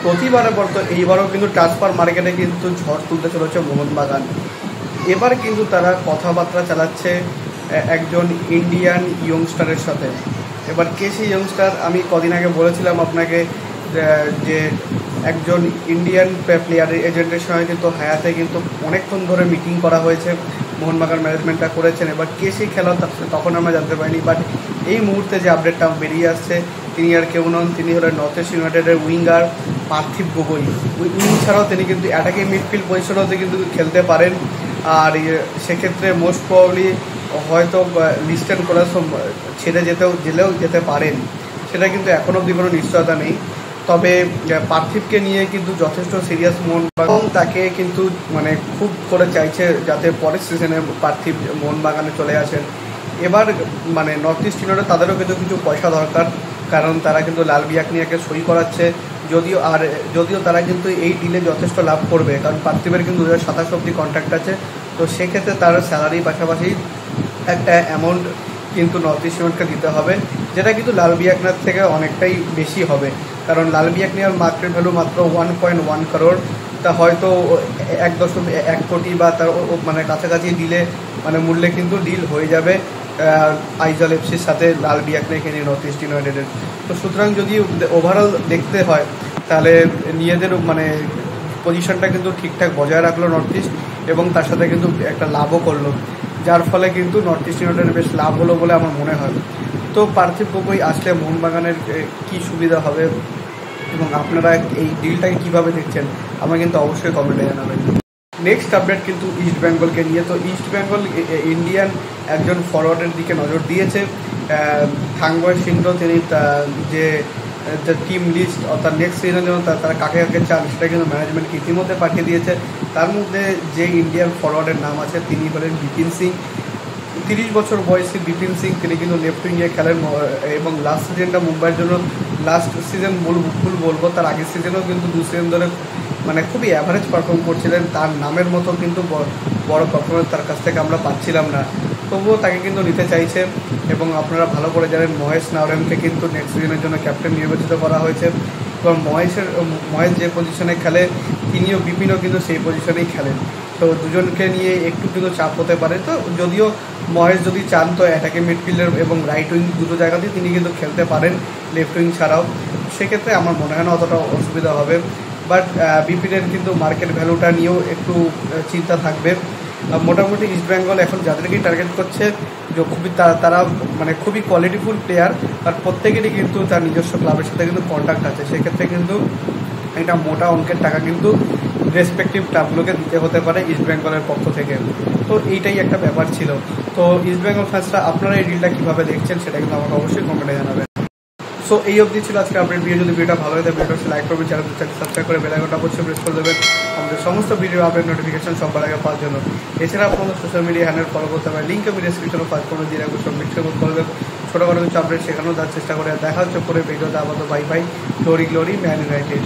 প্রতিবারের পর তো এইবারও কিন্তু ট্রান্সফার মার্কেটে কিন্তু ঝড় তুলতে চলেছে মোহনবাগান। এবার কিন্তু তারা কথাবার্তা চালাচ্ছে একজন ইন্ডিয়ান ইয়ংস্টারের সাথে। এবার কে সেই ইয়ংস্টার? আমি কদিন আগে বলেছিলাম আপনাকে যে একজন ইন্ডিয়ান প্লেয়ারের এজেন্টের সঙ্গে কিন্তু হায়াতে কিন্তু অনেকক্ষণ ধরে মিটিং করা হয়েছে, মোহনবাগান ম্যানেজমেন্টটা করেছেন। এবার কে সেই খেলোয়াড় তখন আমরা জানতে পারিনি, বাট এই মুহূর্তে যে আপডেটটা বেরিয়ে আসছে তিনি আর কেউ নন, তিনি হলেন নর্থ ইস্ট ইউনাইটেডের উইঙ্গার পার্থিব গগৈ। উইং ছাড়াও তিনি কিন্তু অ্যাটাকিং মিডফিল্ড পজিশনেও কিন্তু খেলতে পারেন। আর সেক্ষেত্রে মোস্ট প্রবাবলি হয়তো লিস্টেন করার ছেড়ে জেলেও যেতে পারেন, সেটা কিন্তু এখন অবধি কোনো নিশ্চয়তা নেই। তবে পার্থিবকে নিয়ে কিন্তু যথেষ্ট সিরিয়াস মোহনবাগান, তাকে কিন্তু মানে খুব করে চাইছে যাতে পরের সিজনে পার্থিব মোহনবাগানে চলে আসেন। এবার মানে নর্থ ইস্ট ইউনাইটেড তাদেরও কিন্তু কিছু পয়সা দরকার, কারণ তারা কিন্তু লাল বিয়াকনিয়াকে সই করাচ্ছে। যদিও তারা কিন্তু এই ডিলে যথেষ্ট লাভ করবে, কারণ পার্থিবের কিন্তু 2027 অবধি কন্ট্রাক্ট আছে। তো সেক্ষেত্রে তার স্যালারির পাশাপাশি একটা অ্যামাউন্ট কিন্তু নর্থ ইস্ট ইউনাইটেডকে দিতে হবে, যেটা কিন্তু লাল বিয়াকনার থেকে অনেকটাই বেশি হবে। কারণ লাল বিয়াকনিয়ার মার্কেট ভ্যালু মাত্র 1.1 করোড়, তা হয়তো 1.1 কোটি বা তার মানে কাছাকাছি ডিলে মানে মূল্যে কিন্তু ডিল হয়ে যাবে আইজল এফসির সাথে লাল বিয়াকনিয়াকে নিয়ে নর্থ ইস্ট ইউনাইটেডের। তো সুতরাং যদি ওভারঅল দেখতে হয় তাহলে নিজেদের মানে পজিশনটা কিন্তু ঠিকঠাক বজায় রাখলো নর্থ ইস্ট, এবং তার সাথে কিন্তু একটা লাভও করলো, যার ফলে কিন্তু নর্থ ইস্ট ইউনাইটেডের বেশ লাভ হলো বলে আমার মনে হয়। তো পার্থিব গগৈ আসলে মোহনবাগানের কী সুবিধা হবে এবং আপনারা এই ডিলটাকে কীভাবে দেখছেন আমরা কিন্তু অবশ্যই কমেন্টে জানাবেন। নেক্সট আপডেট কিন্তু ইস্ট বেঙ্গলকে নিয়ে। তো ইস্ট বেঙ্গল ইন্ডিয়ান একজন ফরওয়ার্ডের দিকে নজর দিয়েছে, থাংবয় সিংহ। তিনি যে টিম লিস্ট অর্থাৎ নেক্সট সিজনের জন্য তারা কাকে কাকে চান সেটা কিন্তু ম্যানেজমেন্টকে ইতিমধ্যে পাঠিয়ে দিয়েছে। তার মধ্যে যে ইন্ডিয়ান ফরওয়ার্ডের নাম আছে তিনি হলেন বিপিন সিং। 30 বছর বয়সী বিপিন সিং, তিনি কিন্তু লেফট উইংয়ে খেলেন এবং লাস্ট সিজনটা মুম্বাইয়ের জন্য লাস্ট সিজন ভুল বলবো, তার আগের সিজনেও কিন্তু 2 সিজন ধরে মানে খুবই অ্যাভারেজ পারফর্ম করছিলেন। তার নামের মতো কিন্তু বড় পারফরমেন্স তার কাছ থেকে আমরা পাচ্ছিলাম না, তবুও তাকে কিন্তু নিতে চাইছে। এবং আপনারা ভালো করে জানেন মহেশ নাওরেমকে কিন্তু নেক্সট সিজনের জন্য ক্যাপ্টেন নির্বাচিত করা হয়েছে। এবং মহেশ যে পজিশনে খেলে তিনিও বিপিনও কিন্তু সেই পজিশনেই খেলেন। তো দুজনকে নিয়ে একটু কিন্তু চাপ হতে পারে। তো যদিও মহেশ যদি চান তো অ্যাটাকিং মিডফিল্ডার এবং রাইট উইং দুটো জায়গাতেই তিনি কিন্তু খেলতে পারেন, লেফট উইং ছাড়াও। সেক্ষেত্রে আমার মনে হয় না অতটা অসুবিধা হবে। বাট বিপিনের কিন্তু মার্কেট ভ্যালুটা নিয়েও একটু চিন্তা থাকবে। মোটামুটি ইস্ট বেঙ্গল এখন যাদেরকেই টার্গেট করছে যে খুবই তারা মানে খুবই কোয়ালিটিফুল প্লেয়ার, আর প্রত্যেকেরই কিন্তু তার নিজস্ব ক্লাবের সাথে কিন্তু কন্ট্যাক্ট আছে। সেক্ষেত্রে কিন্তু একটা মোটা অঙ্কের টাকা কিন্তু রেসপেক্টিভ ক্লাবগুলোকে দিতে হতে পারে ইস্ট বেঙ্গলের পক্ষ থেকে। তো এইটাই একটা ব্যাপার ছিল। তো ইস্ট বেঙ্গল ফ্যান্সরা আপনারা এই ডিলটা কীভাবে দেখছেন সেটা কিন্তু আমাকে অবশ্যই কমেন্টে জানাবেন। সো এই অবধি ছিল আজকে আপডেট ভিডিও। যদি ভিডিওটা ভালো হয় তাহলে ভিডিওটা লাইক করবেন, চ্যানেলটি সাবস্ক্রাইব করে বেল আইকনটা অবশ্যই প্রেস করে দেবেন আমাদের সমস্ত ভিডিও আপডেট নোটিফিকেশন সবার আগে পাওয়ার জন্য। এছাড়া আপনাদের সোশ্যাল মিডিয়া হ্যান্ডেল ফলো করতে হবে, লিঙ্ক আমি ডিসক্রিপশনে পাস করে দিয়ে রাখবো, সব মিক্সড করবেন। ছোটোখাটো কিছু আপডেট সেখানেও যাওয়ার চেষ্টা করে। দেখা হচ্ছে পরে ভিডিওতে। আপাতত bye bye, glory man United.